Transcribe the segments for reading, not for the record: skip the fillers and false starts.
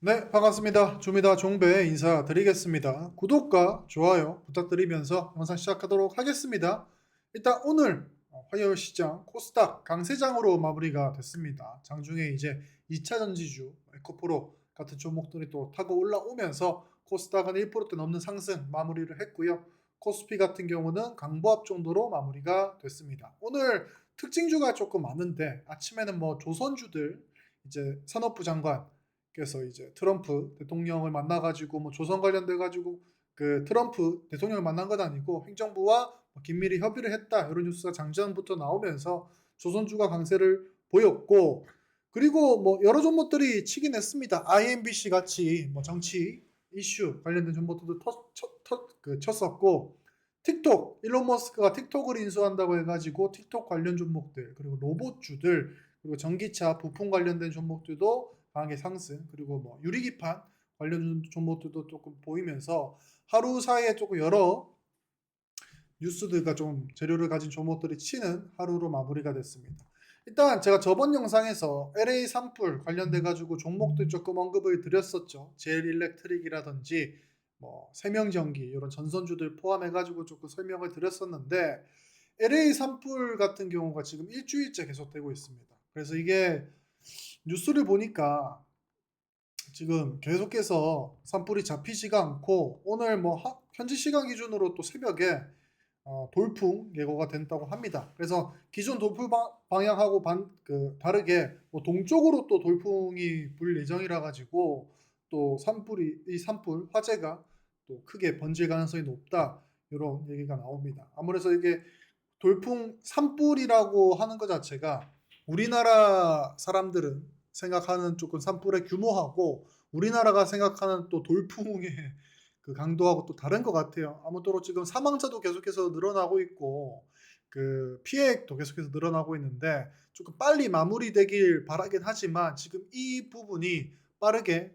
네, 반갑습니다. 조미다 종배 인사드리겠습니다. 구독과 좋아요 부탁드리면서 영상 시작하도록 하겠습니다. 일단 오늘 화요일 시장 코스닥 강세장으로 마무리가 됐습니다. 장중에 이제 2차 전지주 에코프로 같은 종목들이 또 타고 올라오면서 코스닥은 1%대 넘는 상승 마무리를 했고요. 코스피 같은 경우는 강보합 정도로 마무리가 됐습니다. 오늘 특징주가 조금 많은데 아침에는 뭐 조선주들 이제 산업부 장관 그래서 이제 트럼프 대통령을 만나 가지고 뭐 조선 관련돼 가지고 그 트럼프 대통령을 만난 건 아니고 행정부와 뭐 긴밀히 협의를 했다. 이런 뉴스가 장전부터 나오면서 조선주가 강세를 보였고 그리고 뭐 여러 종목들이 치긴 했습니다. IMBC 같이 뭐 정치 이슈 관련된 종목들도 쳤었고 틱톡 일론 머스크가 틱톡을 인수한다고 해 가지고 틱톡 관련 종목들 그리고 로봇주들 그리고 전기차 부품 관련된 종목들도 강하게 상승 그리고 뭐 유리기판 관련 종목들도 조금 보이면서 하루 사이에 조금 여러 뉴스들과 좀 재료를 가진 종목들이 치는 하루로 마무리가 됐습니다. 일단 제가 저번 영상에서 LA 산불 관련돼 가지고 종목들 조금 언급을 드렸었죠. 제일 일렉트릭이라든지 뭐 세명전기 이런 전선주들 포함해 가지고 조금 설명을 드렸었는데 LA 산불 같은 경우가 지금 일주일째 계속되고 있습니다. 그래서 이게 뉴스를 보니까 지금 계속해서 산불이 잡히지가 않고 오늘 뭐 현지 시간 기준으로 또 새벽에 돌풍 예고가 된다고 합니다. 그래서 기존 돌풍 방향하고 다르게 뭐 동쪽으로 또 돌풍이 불 예정이라 가지고 또 이 산불 화재가 또 크게 번질 가능성이 높다. 이런 얘기가 나옵니다. 아무래도 이게 돌풍 산불이라고 하는 것 자체가 우리나라 사람들은 생각하는 조금 산불의 규모하고 우리나라가 생각하는 또 돌풍의 그 강도하고 또 다른 것 같아요. 아무쪼록 지금 사망자도 계속해서 늘어나고 있고 그 피해액도 계속해서 늘어나고 있는데 조금 빨리 마무리되길 바라긴 하지만 지금 이 부분이 빠르게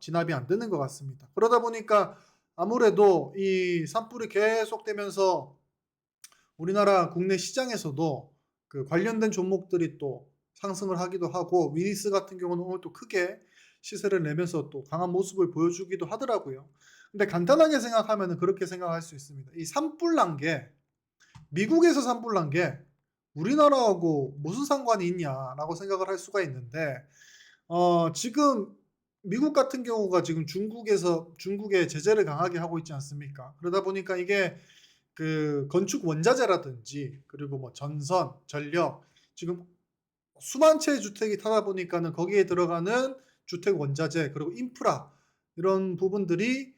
진압이 안 되는 것 같습니다. 그러다 보니까 아무래도 이 산불이 계속되면서 우리나라 국내 시장에서도 그 관련된 종목들이 또 상승을 하기도 하고 위니스 같은 경우는 오늘 또 크게 시세를 내면서 또 강한 모습을 보여주기도 하더라고요. 근데 간단하게 생각하면은 그렇게 생각할 수 있습니다. 이 산불 난 게 미국에서 산불 난 게 우리나라하고 무슨 상관이 있냐라고 생각을 할 수가 있는데 지금 미국 같은 경우가 지금 중국에 제재를 강하게 하고 있지 않습니까? 그러다 보니까 이게 그 건축 원자재라든지 그리고 뭐 전선, 전력 지금 수만 채의 주택이 타다 보니까는 거기에 들어가는 주택 원자재 그리고 인프라 이런 부분들이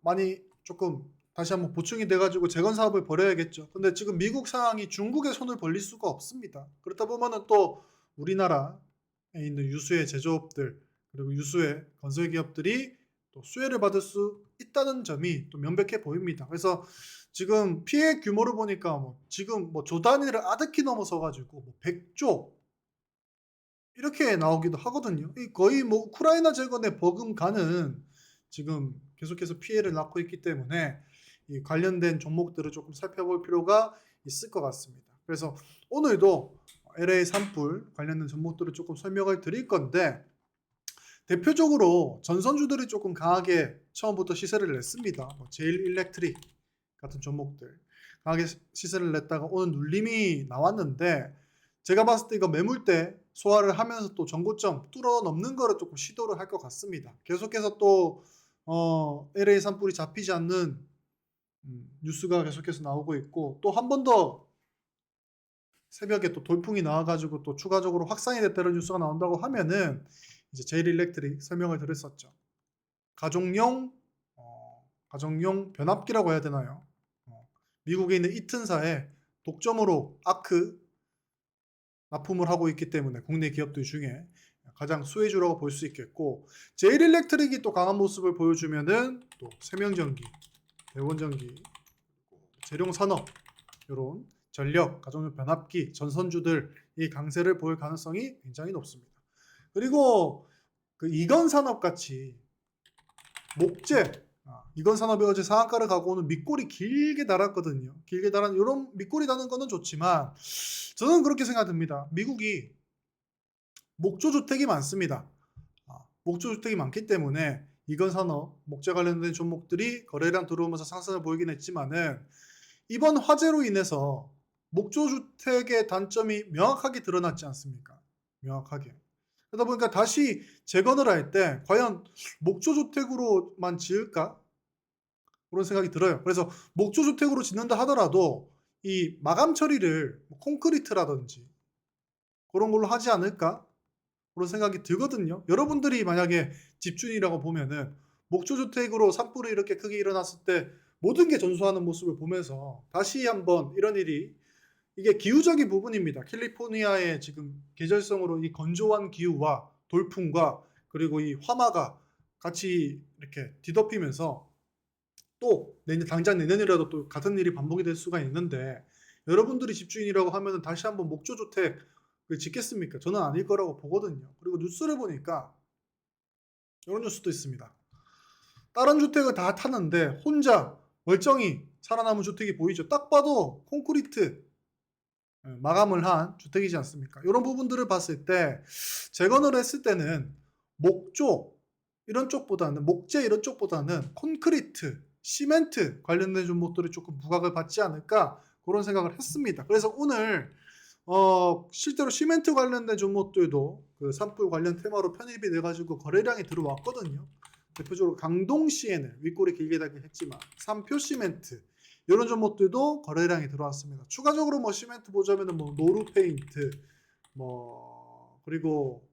많이 조금 다시 한번 보충이 돼 가지고 재건 사업을 벌여야겠죠. 근데 지금 미국 상황이 중국에 손을 벌릴 수가 없습니다. 그렇다 보면은 또 우리나라에 있는 유수의 제조업들 그리고 유수의 건설 기업들이 또 수혜를 받을 수 있다는 점이 또 명백해 보입니다. 그래서 지금 피해 규모를 보니까 뭐 지금 뭐 조 단위를 아득히 넘어서 가지고 뭐 100조 이렇게 나오기도 하거든요. 이 거의 뭐 우크라이나 재건에 버금가는 지금 계속해서 피해를 낳고 있기 때문에 이 관련된 종목들을 조금 살펴볼 필요가 있을 것 같습니다. 그래서 오늘도 LA 산불 관련된 종목들을 조금 설명을 드릴 건데 대표적으로 전선주들이 조금 강하게 처음부터 시세를 냈습니다. 뭐 제일 일렉트릭 같은 종목들 강하게 시세를 냈다가 오늘 눌림이 나왔는데 제가 봤을 때 이거 매물대 소화를 하면서 또 전고점 뚫어 넘는 거를 조금 시도를 할 것 같습니다. 계속해서 또 LA 산불이 잡히지 않는 뉴스가 계속해서 나오고 있고 또 한 번 더 새벽에 또 돌풍이 나와 가지고 또 추가적으로 확산이 됐다는 뉴스가 나온다고 하면은 이제 제일 일렉트릭 설명을 드렸었죠. 가정용 가정용 변압기라고 해야 되나요? 미국에 있는 이튼사에 독점으로 아크 납품을 하고 있기 때문에 국내 기업들 중에 가장 수혜주라고 볼 수 있겠고 제일 일렉트릭이 또 강한 모습을 보여주면은 또 세명전기, 대원전기, 재룡산업 요런 전력, 가정용 변압기, 전선주들 이 강세를 보일 가능성이 굉장히 높습니다. 그리고 그 이건산업 같이 목재 이건산업이 어제 상한가를 가고 오는 밑골이 길게 달았거든요. 길게 달은 요런 밑골이 다는 거는 좋지만 저는 그렇게 생각됩니다. 미국이 목조 주택이 많습니다. 목조주택이 많기 때문에 이건산업, 목재 관련된 종목들이 거래량 들어오면서 상승을 보이긴 했지만은 이번 화재로 인해서 목조주택의 단점이 명확하게 드러났지 않습니까? 명확하게. 그러다 보니까 다시 재건을 할 때 '과연 목조주택으로만 지을까?' 그런 생각이 들어요. 그래서 목조주택으로 짓는다 하더라도 이 마감 처리를 뭐 콘크리트라든지 그런 걸로 하지 않을까? 그런 생각이 들거든요. 여러분들이 만약에 집주인이라고 보면은 목조주택으로 산불이 이렇게 크게 일어났을 때 모든 게 전소하는 모습을 보면서 다시 한번 이런 일이 이게 기후적인 부분입니다. 캘리포니아의 지금 계절성으로 이 건조한 기후와 돌풍과 그리고 이 화마가 같이 이렇게 뒤덮이면서 또 당장 내년이라도 또 같은 일이 반복이 될 수가 있는데 여러분들이 집주인이라고 하면은 다시 한번 목조주택을 짓겠습니까? 저는 아닐 거라고 보거든요. 그리고 뉴스를 보니까 이런 뉴스도 있습니다. 다른 주택을 다 탔는데 혼자 멀쩡히 살아남은 주택이 보이죠. 딱 봐도 콘크리트 마감을 한 주택이지 않습니까? 이런 부분들을 봤을 때 재건을 했을 때는 목조 이런 쪽보다는 목재 이런 쪽보다는 콘크리트, 시멘트 관련된 종목들이 조금 부각을 받지 않을까 그런 생각을 했습니다. 그래서 오늘 실제로 시멘트 관련된 종목들도 그 산불 관련 테마로 편입이 돼 가지고 거래량이 들어왔거든요. 대표적으로 강동 CNL 윗골이 길게 달긴 했지만 삼표 시멘트 요런 종목들도 거래량이 들어왔습니다. 추가적으로 뭐 시멘트 보자면은 뭐 노루페인트 그리고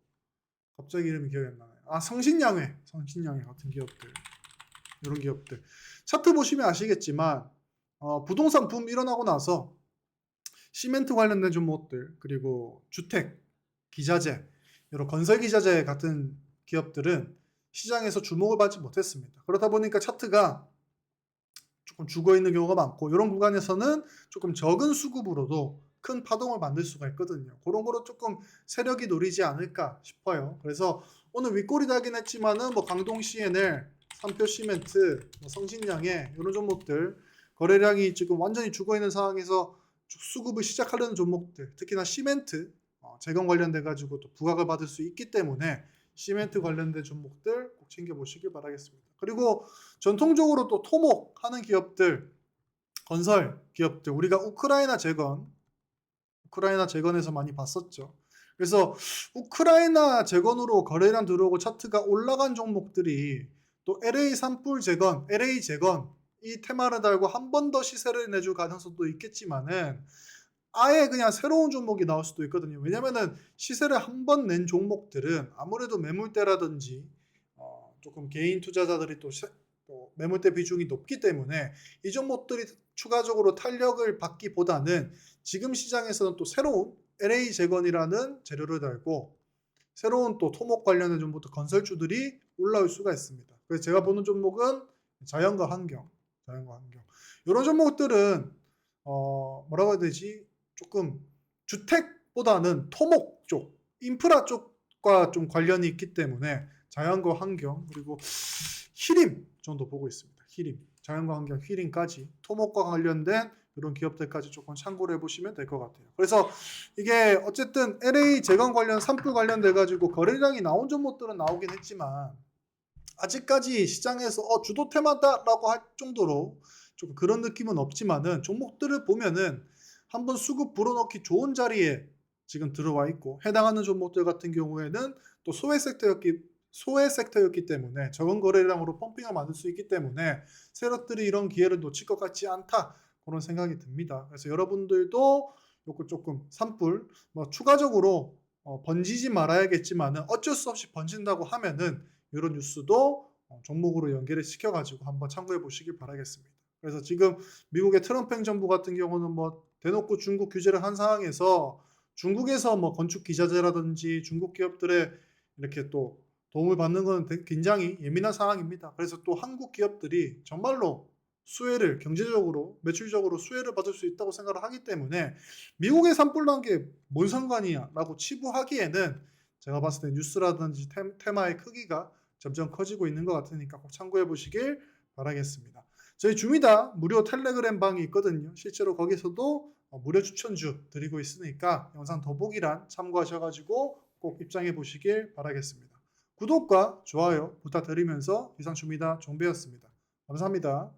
갑자기 이름이 기억이 안 나네요. 성신양회 같은 기업들 요런 기업들. 차트 보시면 아시겠지만 부동산 붐 일어나고 나서 시멘트 관련된 종목들 그리고 주택, 기자재, 이런 건설 기자재 같은 기업들은 시장에서 주목을 받지 못했습니다. 그러다 보니까 차트가 조금 죽어 있는 경우가 많고 이런 구간에서는 조금 적은 수급으로도 큰 파동을 만들 수가 있거든요. 그런 거로 조금 세력이 노리지 않을까 싶어요. 그래서 오늘 윗골이 달긴 했지만은 뭐 강동 CNL, 삼표 시멘트, 뭐 성신양해 이런 종목들 거래량이 지금 완전히 죽어 있는 상황에서 수급을 시작하려는 종목들, 특히나 시멘트 재건 관련돼 가지고 또 부각을 받을 수 있기 때문에 시멘트 관련된 종목들 꼭 챙겨 보시길 바라겠습니다. 그리고 전통적으로 또 토목하는 기업들, 건설 기업들 우리가 우크라이나 재건에서 많이 봤었죠. 그래서 우크라이나 재건으로 거래량 들어오고 차트가 올라간 종목들이 또 LA 산불 재건, LA 재건 이 테마를 달고 한 번 더 시세를 내줄 가능성도 있겠지만은 아예 그냥 새로운 종목이 나올 수도 있거든요. 왜냐면은 시세를 한 번 낸 종목들은 아무래도 매물대라든지 조금 개인 투자자들이 또 매물대 비중이 높기 때문에 이 종목들이 추가적으로 탄력을 받기보다는 지금 시장에서는 또 새로운 LA 재건이라는 재료를 달고 새로운 또 토목 관련된 종목들 건설주들이 올라올 수가 있습니다. 그래서 제가 보는 종목은 자연과 환경, 자연과 환경. 요런 종목들은 뭐라고 해야 되지? 조금 주택보다는 토목 쪽, 인프라 쪽과 좀 관련이 있기 때문에 자연과 환경 그리고 히림 정도 보고 있습니다. 히림, 자연과 환경 히림까지 토목과 관련된 이런 기업들까지 조금 참고를 해보시면 될 것 같아요. 그래서 이게 어쨌든 LA 재건 관련 산불 관련돼 가지고 거래량이 나온 종목들은 나오긴 했지만 아직까지 시장에서 주도 테마다라고 할 정도로 좀 그런 느낌은 없지만은 종목들을 보면은 한번 수급 불어넣기 좋은 자리에 지금 들어와 있고 해당하는 종목들 같은 경우에는 또 소외 섹터였기 때문에 적은 거래량으로 펌핑을 만들 수 있기 때문에 세력들이 이런 기회를 놓칠 것 같지 않다 그런 생각이 듭니다. 그래서 여러분들도 요거 조금 산불 추가적으로 번지지 말아야겠지만은 어쩔 수 없이 번진다고 하면은 요런 뉴스도 종목으로 연계를 시켜 가지고 한번 참고해 보시길 바라겠습니다. 그래서 지금 미국의 트럼프 행정부 같은 경우는 뭐 대놓고 중국 규제를 한 상황에서 중국에서 뭐 건축 기자재라든지 중국 기업들의 이렇게 또 도움을 받는 것은 굉장히 예민한 상황입니다. 그래서 또 한국 기업들이 정말로 수혜를 경제적으로 매출적으로 수혜를 받을 수 있다고 생각을 하기 때문에 미국의 산불 난 게 뭔 상관이야라고 치부하기에는 제가 봤을 때 뉴스라든지 테마의 크기가 점점 커지고 있는 것 같으니까 꼭 참고해 보시길 바라겠습니다. 저희 주미다 무료 텔레그램 방이 있거든요. 실제로 거기서도 무료 추천주 드리고 있으니까 영상 더보기란 참고하셔 가지고 꼭 입장해 보시길 바라겠습니다. 구독과 좋아요 부탁드리면서 이상 주미다 종배였습니다. 감사합니다.